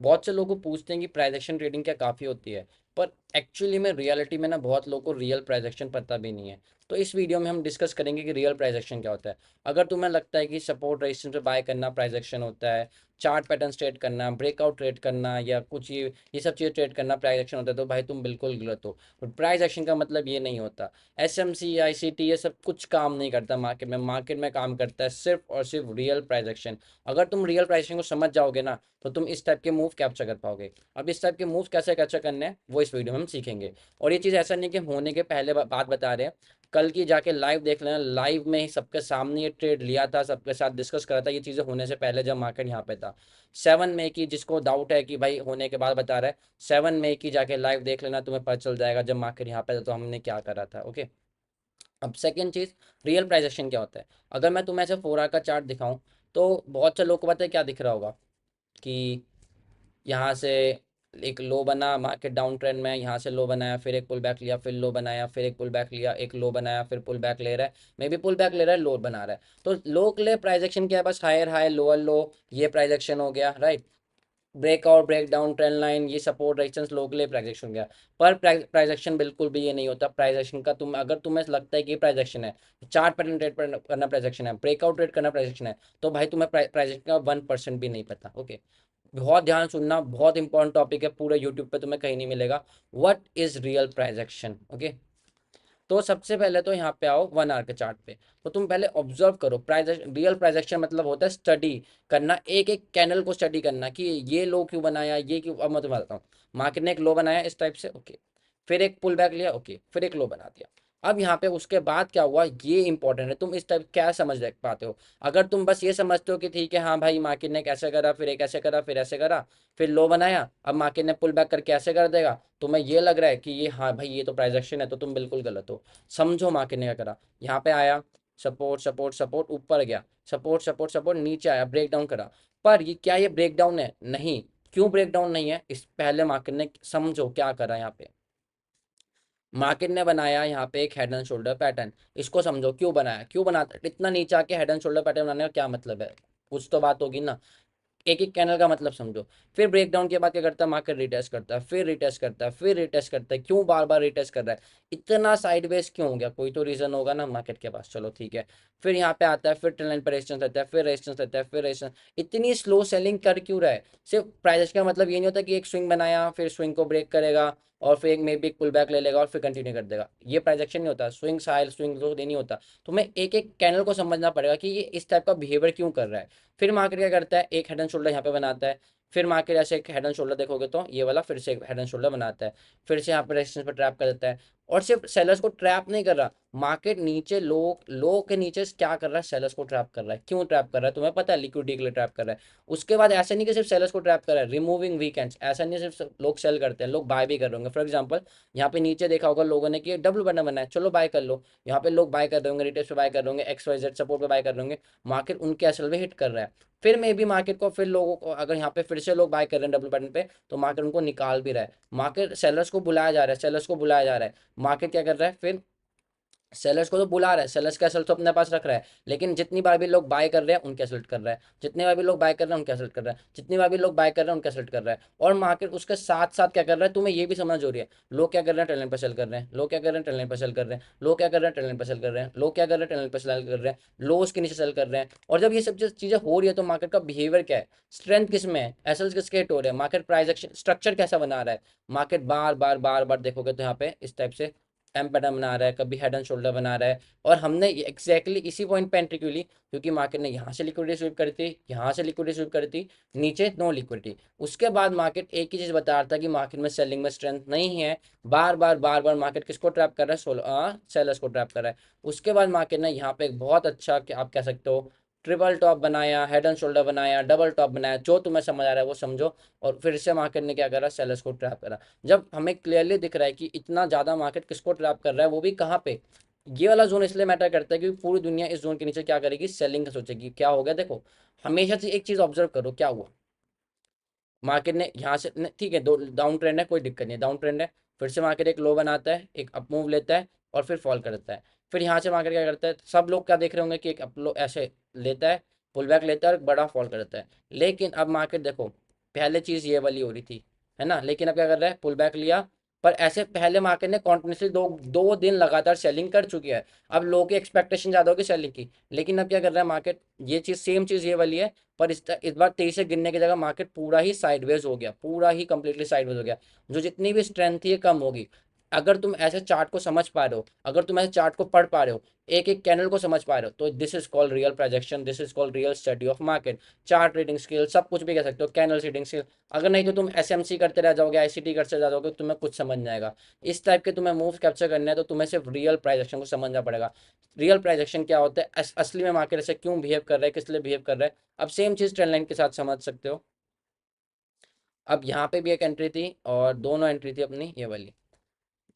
बहुत से लोगों को पूछते हैं कि प्राइस एक्शन ट्रेडिंग क्या काफ़ी होती है, पर एक्चुअली में रियलिटी में ना बहुत लोगों को रियल प्राइस एक्शन पता भी नहीं है। तो इस वीडियो में हम डिस्कस करेंगे कि रियल प्राइस एक्शन क्या होता है। अगर तुम्हें लगता है कि सपोर्ट रेजिस्टेंस पे बाय करना प्राइस एक्शन होता है, चार्ट पैटर्न ट्रेड करना, ब्रेकआउट ट्रेड करना या कुछ ये सब चीज़ें ट्रेड करना प्राइस एक्शन होता है, तो भाई तुम बिल्कुल गलत हो। प्राइस एक्शन का मतलब ये नहीं होता। एस एम सी, आई सी टी, ये सब कुछ काम नहीं करता मार्केट में। मार्केट में काम करता है सिर्फ और सिर्फ रियल प्राइस एक्शन। अगर तुम रियल प्राइस एक्शन को समझ जाओगे ना, तो तुम इस टाइप के मूव कैप्चर कर पाओगे। अब इस टाइप के मूव कैसे कैप्चर करने हैं वो इस वीडियो में हम सीखेंगे। और ये चीज़ ऐसा नहीं कि होने के पहले बात बता रहे हैं, कल की जाके लाइव देख लेना। लाइव में ही सबके सामने ये ट्रेड लिया था, सबके साथ डिस्कस करा था, ये चीज़ें होने से पहले जब मार्केट यहाँ पे था। 7 मई की, जिसको डाउट है कि भाई होने के बाद बता रहा है, 7 मई की जाके लाइव देख लेना, तुम्हें पता चल जाएगा जब मार्केट यहाँ पे था तो हमने क्या करा था। ओके। अब सेकेंड चीज़, रियल प्राइस एक्शन क्या होता है। अगर मैं तुम्हें ऐसे 4 आवर का चार्ट दिखाऊं, तो बहुत से लोग को पता है क्या दिख रहा होगा कि यहाँ से एक लो बना, मार्केट डाउन ट्रेंड में, यहाँ से लो बनाया, फिर एक पुल बैक लिया, फिर लो बनाया, फिर एक पुल बैक लिया, एक लो बनाया, फिर पुल बैक ले रहा है, मे बी पुल बैक ले रहा है, लो बना रहा है। तो लो के लिए प्राइस एक्शन क्या है? बस हायर हाई लोअर लो, ये प्राइस एक्शन हो गया, right. Breakout, break down, trend line, ये सपोर्ट रेजिस्टेंस लो के लिए प्राइस एक्शन हो गया। पर प्राइस एक्शन बिल्कुल भी ये नहीं होता। प्राइस एक्शन का तुम, अगर तुम्हें लगता है कि प्राइस एक्शन है, चार्ट पैटर्न ट्रेड करना प्राइस एक्शन है, ब्रेकआउट ट्रेड करना प्राइस एक्शन है, तो भाई तुम्हें प्राइस एक्शन का 1% भी नहीं पता। ओके। बहुत ध्यान सुनना, बहुत इंपॉर्टेंट टॉपिक है, पूरे यूट्यूब पे तुम्हें कहीं नहीं मिलेगा। What is real price action? Okay. तो सबसे पहले तो यहाँ पे आओ 1 आवर के चार्ट पे। तो तुम पहले ऑब्जर्व करो। प्राइस, रियल प्राइस एक्शन मतलब होता है स्टडी करना, एक एक कैंडल को स्टडी करना कि ये लो क्यों बनाया, ये क्यों। अब मैं तुम्हें बताता हूँ, मार्केट ने एक लो बनाया इस टाइप से, ओके, फिर एक पुल बैक लिया, ओके, फिर एक लो बना दिया। अब यहाँ पे उसके बाद क्या हुआ, ये इंपॉर्टेंट है। तुम इस टाइप क्या समझ पाते हो? अगर तुम बस ये समझते हो कि ठीक है, हाँ भाई मार्केट ने कैसे करा, फिर एक ऐसे करा, फिर ऐसे करा, फिर लो बनाया, अब मार्केट ने पुल बैक करके ऐसे कर देगा, तुम्हें ये लग रहा है कि ये, हाँ भाई ये तो प्राइस एक्शन है, तो तुम बिल्कुल गलत हो। समझो मार्केट ने क्या करा। यहाँ पे आया, सपोर्ट सपोर्ट सपोर्ट, ऊपर गया, सपोर्ट सपोर्ट सपोर्ट, नीचे आया, ब्रेक डाउन करा। पर ये क्या, ये ब्रेक डाउन है? नहीं। क्यों ब्रेक डाउन नहीं है? इस पहले मार्केट ने, समझो क्या करा यहाँ पे। मार्केट ने बनाया यहाँ पे एक हेड एंड शोल्डर पैटर्न। इसको समझो क्यों बनाया, क्यों बनाता, इतना नीचे आके हेड एंड शोल्डर पैटर्न बनाने का क्या मतलब है? कुछ तो बात होगी ना। एक एक कैनल का मतलब समझो। फिर ब्रेकडाउन के बाद क्या करता है, मार्केट रिटेस्ट करता है, फिर रिटेस्ट करता है, फिर रिटेस्ट करता है। क्यों बार बार रिटेस्ट कर रहा है? इतना साइडवेज क्यों हो गया? कोई तो रीजन होगा ना मार्केट के पास। चलो ठीक है। फिर यहाँ पे आता है, फिर ट्रेंड लाइन पर रेजिस्टेंस रहता है, फिर रेजिस्टेंस रहता है, फिर रेजिस्टेंस। इतनी स्लो सेलिंग कर क्यों रहा है? सिर्फ प्राइस का मतलब ये नहीं होता कि एक स्विंग बनाया, फिर स्विंग को ब्रेक करेगा, और फिर एक मे बी एक पुल बैक ले लेगा और फिर कंटिन्यू कर देगा। ये प्राइस एक्शन नहीं होता। स्विंग साइड, स्विंग लो नहीं होता। तुम्हें एक एक कैनल को समझना पड़ेगा कि ये इस टाइप का बिहेवियर क्यों कर रहा है। फिर मार्केट क्या करता है, एक हेड एंड शोल्डर यहाँ पे बनाता है। फिर मार्केट ऐसे एक हेड एंड शोल्डर देखोगे तो ये वाला फिर से एक हेड एंड शोल्डर बनाता है। फिर से यहाँ पे रेजिस्टेंस पर ट्रैप कर देता है। और सिर्फ सेलर्स को ट्रैप नहीं कर रहा, मार्केट नीचे लो, लो के नीचे क्या कर रहा है, सेलर्स को ट्रैप कर रहा है। क्यों ट्रैप कर रहा है? तुम्हें पता है, लिक्विडिटी के लिए ट्रैप कर रहा है। उसके बाद ऐसा नहीं कि सिर्फ सेलर्स को ट्रैप कर रहा है, रिमूविंग वीकेंड्स। ऐसा नहीं सिर्फ लोग सेल करते हैं, लोग बाय भी कर रहे होंगे। फॉर एग्जाम्पल, यहाँ पे नीचे देखा होगा लोगों ने कि डब्ल्यू बटन बनाया, चलो बाय कर लो। यहाँ पे लोग बाय कर रहे होंगे, रिटेल पे बाय कर रहे होंगे, एक्स वाई जेड सपोर्ट पे बाय कर रहे होंगे। मार्केट उनके असल में हिट कर रहा है। फिर मे बी मार्केट को, फिर लोगों को, अगर यहाँ पे फिर से लोग बाय कर रहे हैं डब्ल्यू पैटर्न पे, तो मार्केट उनको निकाल भी रहा है। मार्केट सेलर्स को बुलाया जा रहा है, सेलर्स को बुलाया जा रहा है। मार्केट क्या कर रहा है फिर, सेलर्स को तो बुला रहा है, सेलर्स का एसेट तो अपने पास रख रहा है, लेकिन जितनी बार भी लोग बाय कर रहे हैं उनके एसेट कर रहा है, जितनी बार भी लोग बाय कर रहे हैं उनके एसेट कर रहा है, जितनी बार भी लोग बाय कर रहे हैं उनके एसेट कर रहा है। और मार्केट उसके साथ साथ क्या कर रहा है, तुम्हें ये भी समझ हो रही है, लोग क्या कर रहे हैं, ट्रेंड लाइन पर सेल कर रहे हैं, लोग क्या कर रहे हैं, ट्रेंड लाइन पर सेल कर रहे हैं, लोग क्या कर रहे हैं, ट्रेंड लाइन पर सेल कर रहे हैं, लोग क्या कर रहे हैं, ट्रेंड लाइन पर सेल कर रहे हैं, लोग उसके नीचे सेल कर रहे हैं। और जब ये सब चीजें हो रही है, तो मार्केट का बिहेवियर क्या है, स्ट्रेंथ किस में है, एसएल किसके हिट हो रहे हैं, मार्केट प्राइस स्ट्रक्चर कैसा बना रहा है। मार्केट बार बार बार बार देखोगे तो यहाँ पे इस टाइप से एम पैटर्न बना रहा है, कभी हेड एंड शोल्डर बना रहा है। और हमने एग्जैक्टली इसी पॉइंट पे एंट्री क्यों ली, क्योंकि मार्केट ने यहाँ से लिक्विडिटी स्वीप करी थी, यहाँ से लिक्विडिटी स्वीप करी थी, नीचे नो लिक्विडिटी। उसके बाद मार्केट एक ही चीज बता रहा था कि मार्केट में सेलिंग में स्ट्रेंथ नहीं है। बार बार बार बार मार्केट किसको ट्रैप कर रहा है, सेलर्स को ट्रैप कर रहा है। उसके बाद मार्केट ने यहाँ पे एक बहुत अच्छा, आप कह सकते हो, ट्रिपल टॉप बनाया, हेड एंड शोल्डर बनाया, डबल टॉप बनाया, जो तुम्हें समझ आ रहा है वो समझो। और फिर से मार्केट ने क्या करा, सेलर्स को ट्रैप करा। जब हमें क्लियरली दिख रहा है कि इतना ज़्यादा मार्केट किसको ट्रैप कर रहा है, वो भी कहाँ पे, ये वाला जोन इसलिए मैटर करता है क्योंकि पूरी दुनिया इस जोन के नीचे क्या करेगी, सेलिंग का सोचेगी। क्या हो गया देखो, हमेशा से एक चीज़ ऑब्जर्व करो क्या हुआ। मार्केट ने यहाँ से ठीक है, दो डाउन ट्रेंड है, कोई दिक्कत नहीं, डाउन ट्रेंड है। फिर से मार्केट एक लो बनाता है, एक अप मूव लेता है, और फिर फॉल करता है। फिर यहाँ से मार्केट क्या करता है, सब लोग क्या देख रहे होंगे कि एक अप लो ऐसे लेता है, पुल बैक लेता है और एक बड़ा फॉल करता है। लेकिन अब मार्केट देखो, पहले चीज़ ये वाली हो रही थी, है ना, लेकिन अब क्या कर रहा है, पुल बैक लिया। पर ऐसे पहले मार्केट ने कॉन्टिन्यूसली दो दो दिन लगातार सेलिंग कर चुकी है। अब लोगों की एक्सपेक्टेशन ज़्यादा होगी सेलिंग की, लेकिन अब क्या कर रहा है मार्केट, ये चीज़ सेम चीज़ ये वाली है, पर इस बार तेजी से गिरने की जगह मार्केट पूरा ही साइडवेज हो गया, पूरा ही कंप्लीटली साइडवेज हो गया। जो जितनी भी स्ट्रेंथ थी ये कम होगी। अगर तुम ऐसे चार्ट को समझ पा रहे हो, अगर तुम ऐसे चार्ट को पढ़ पा रहे हो, एक एक कैंडल को समझ पा रहे हो, तो this is called real projection, this is called real study of market. Chart reading skill, सब कुछ भी कह सकते हो, कैंडल रीडिंग स्किल। अगर नहीं तो तुम एसएमसी करते रह जाओगे, आईसीटी करते रह जाओगे, तुम्हें कुछ समझ नहीं आएगा। इस टाइप के तुम्हें मूव कैप्चर करने हैं तो तुम्हें सिर्फ रियल प्राइजेक्शन को समझना पड़ेगा। रियल प्राइजेक्शन क्या होता है, असली में मार्केट ऐसे क्यों बिहेव कर रहा है, किस लिए बिहेव कर रहा है। अब सेम चीज ट्रेंड लाइन के साथ समझ सकते हो। अब यहाँ पे भी एक एंट्री थी और दोनों एंट्री थी अपनी ये वाली।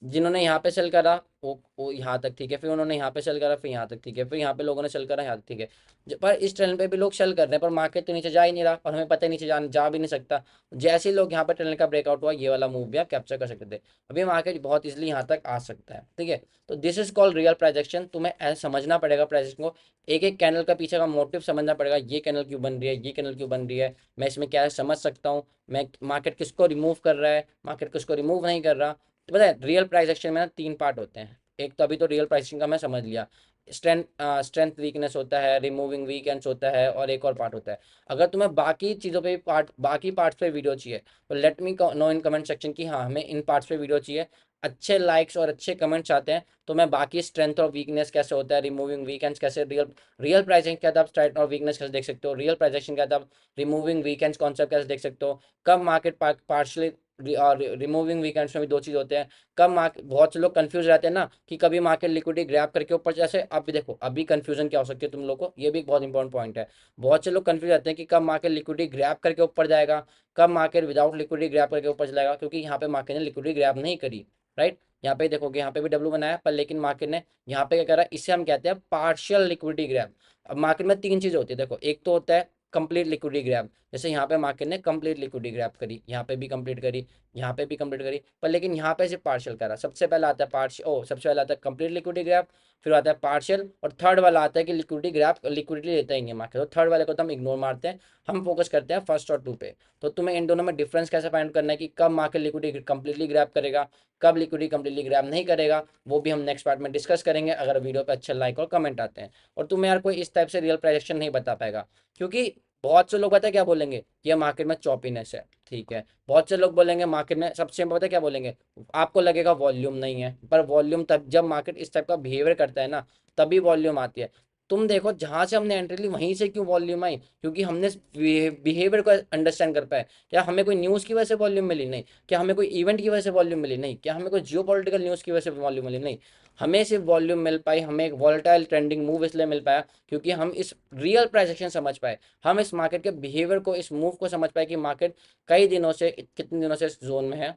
जिन्होंने यहाँ पे सेल करा वो यहाँ तक ठीक है, फिर उन्होंने यहाँ पे सेल करा, फिर यहाँ तक ठीक है, फिर यहाँ पे लोगों ने सेल करा, यहाँ तक ठीक है। पर इस ट्रेंड पे भी लोग सेल कर रहे हैं, पर मार्केट तो नीचे जा ही नहीं रहा, और हमें पता है नीचे जा भी नहीं सकता। जैसे ही लोग यहाँ पे ट्रेंड का ब्रेकआउट हुआ, ये वाला मूव भी आप कैप्चर कर सकते थे। अभी मार्केट बहुत इजिली यहाँ तक आ सकता है, ठीक है। तो दिस इज कॉल्ड रियल प्राइजेक्शन। तुम्हें ऐसा समझना पड़ेगा प्राइजेक्शन को, एक एक कैंडल का पीछे का मोटिव समझना पड़ेगा। ये कैंडल क्यों बन रही है, ये कैंडल क्यों बन रही है, मैं इसमें क्या समझ सकता हूँ, मैं मार्केट किसको रिमूव कर रहा है, मार्केट किसको रिमूव नहीं कर रहा। तो पता है रियल प्राइस एक्शन में ना तीन पार्ट होते हैं। एक तो अभी तो रियल प्राइसिंग का मैं समझ लिया, स्ट्रेंथ स्ट्रेंथ वीकनेस होता है, रिमूविंग वीकेंड्स होता है, और एक और पार्ट होता है। अगर तुम्हें बाकी चीज़ों पे पार्ट, बाकी पार्ट्स पे वीडियो चाहिए, तो let me know in comment section कि हाँ हमें इन पार्ट्स पे वीडियो चाहिए। अच्छे लाइक्स और अच्छे कमेंट्स आते हैं तो मैं बाकी स्ट्रेंथ और वीकनेस कैसे होता है, रिमूविंग वीकेंड्स कैसे, रियल रियल प्राइसिंग क्या था, आप स्ट्रेंथ और वीकनेस कैसे देख सकते हो, रियल प्राइजेक्शन क्या था, रिमूविंग वीकेंड्स कॉन्सेप्ट कैसे देख सकते हो, कब मार्केट पार्शली रिमूविंग वीकेंड्स में भी दो चीज़ होते हैं। कब मार्केट, बहुत से लोग कंफ्यूज रहते हैं ना कि कभी मार्केट लिक्विडिटी ग्रैब करके ऊपर, जैसे आप भी देखो अभी कंफ्यूजन क्या हो सकती है तुम लोग को, ये भी एक बहुत इंपॉर्टेंट पॉइंट है। बहुत से लोग कंफ्यूज रहते हैं कि कब मार्केट लिक्विडिटी ग्रैब करके ऊपर जाएगा, कब मार्केट विदाउट लिक्विडिटी ग्रैब करके ऊपर चलाएगा, क्योंकि यहाँ पे मार्केट ने लिक्विडिटी ग्रैब नहीं करी, राइट। यहाँ पे देखोगे यहाँ पे भी डब्ल्यू बनाया, पर लेकिन मार्केट ने यहाँ पे क्या करा, इसे हम कहते हैं पार्शियल लिक्विडिटी ग्रैब। अब मार्केट में तीन चीज़ होती है, देखो एक तो होता है कंप्लीट लिक्विडिटी ग्रैब, जैसे यहाँ पे मार्केट ने कंप्लीट लिक्विडिटी ग्रैब करी, यहाँ पे भी कंप्लीट करी, यहाँ पे भी कंप्लीट करी, पर लेकिन यहाँ पे सिर्फ पार्शियल करा। सबसे पहले आता है पार्शियल, सबसे पहले आता है कंप्लीट लिक्विडिटी ग्रैब, फिर आता है पार्शियल, और थर्ड वाला आता है कि लिक्विडिटी ग्रैब, लिक्विडिटी लेता ही नहीं है मार्केट, तो थर्ड वाले को तो हम इग्नोर मारते हैं, हम फोकस करते हैं फर्स्ट और टू पे। तो तुम्हें इन दोनों में डिफरेंस कैसे फाइंड करना है कि कब मार्केट लिक्विडिटी कंप्लीटली ग्रैब करेगा, कब लिक्विडिटी कंप्लीटली ग्रैब नहीं करेगा, वो भी हम नेक्स्ट पार्ट में डिस्कस करेंगे, अगर वीडियो पे अच्छे लाइक और कमेंट आते हैं। और तुम्हें यार कोई इस टाइप से रियल प्राइजेक्शन नहीं बता पाएगा, क्योंकि बहुत से लोग पता है क्या बोलेंगे, ये मार्केट में चॉपीनेस है, ठीक है। बहुत से लोग बोलेंगे मार्केट में, सबसे पता है क्या बोलेंगे, आपको लगेगा वॉल्यूम नहीं है, पर वॉल्यूम तब जब मार्केट इस टाइप का बिहेवियर करता है ना, तभी वॉल्यूम आती है। तुम देखो जहां से हमने एंट्री ली वहीं से क्यों वॉल्यूम आई, क्योंकि हमने बिहेवियर को अंडरस्टैंड कर पाए। क्या हमें कोई न्यूज़ की वजह से वॉल्यूम मिली, नहीं। क्या हमें कोई इवेंट की वजह से वॉल्यूम मिली, नहीं। क्या हमें कोई जियो पॉलिटिकल न्यूज़ की वजह से वॉल्यूम मिली, नहीं। हमें सिर्फ वॉल्यूम मिल पाई, हमें एक वॉलेटाइल ट्रेंडिंग मूव इसलिए मिल पाया क्योंकि हम इस रियल प्राइस एक्शन समझ पाए, हम इस मार्केट के बिहेवियर को, इस मूव को समझ पाए कि मार्केट कई दिनों से, कितने दिनों से इस जोन में है।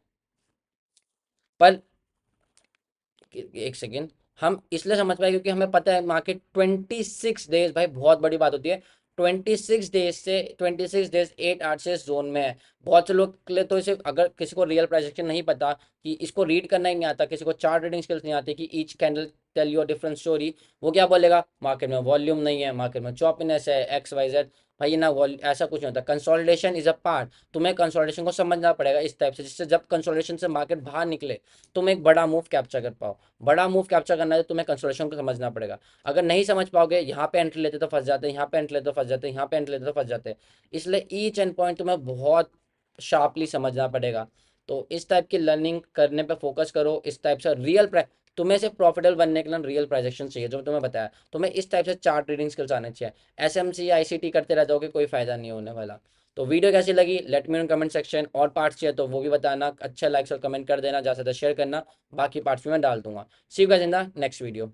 पर एक सेकेंड, हम इसलिए समझ पाए क्योंकि हमें पता है मार्केट 26 डेज, भाई बहुत बड़ी बात होती है, 26 डेज से 26 डेज 8 आवर्स से जोन में है। बहुत से लोग के लिए तो इसे, अगर किसी को रियल प्राइस एक्शन नहीं पता, कि इसको रीड करना ही नहीं आता, किसी को चार्ट रीडिंग स्किल्स नहीं आती कि each candle tell you different story, वो क्या बोलेगा, मार्केट में वॉल्यूम नहीं है, मार्केट में चॉपीनेस है, एक्स वाई जेड। भाई ना, ऐसा कुछ नहीं होता, कंसोलिडेशन इज अ पार्ट। तुम्हें कंसोलिडेशन को समझना पड़ेगा इस टाइप से, जिससे जब कंसोलिडेशन से मार्केट बाहर निकले तुम एक बड़ा मूव कैप्चर कर पाओ। बड़ा मूव कैप्चर करना है तो तुम्हें कंसोलिडेशन को समझना पड़ेगा। अगर नहीं समझ पाओगे, यहाँ पे एंट्री लेते तो फंस जाते, यहाँ पे एंट्री लेते तो फंस जाते, यहाँ पे एंट्री लेते तो फंस जाते। इसलिए ईच एंड पॉइंट तुम्हें बहुत शार्पली समझना पड़ेगा। तो इस टाइप की लर्निंग करने पे फोकस करो, इस टाइप से रियल तुम्हें से प्रॉफिटेबल बनने के लिए रियल प्राइजेक्शन चाहिए, जो तुम्हें बताया, तुम्हें इस टाइप से चार्ट रीडिंग स्किल्स आने चाहिए। एसएमसी आईसीटी करते रह जाओगे, कोई फायदा नहीं होने वाला। तो वीडियो कैसी लगी let me know comment section, और पार्ट्स चाहिए तो वो भी बताना, अच्छा लाइक्स और कमेंट कर देना, ज़्यादा से ज़्यादा शेयर करना, बाकी पार्ट्स भी मैं डाल दूंगा। See you guys in the next video.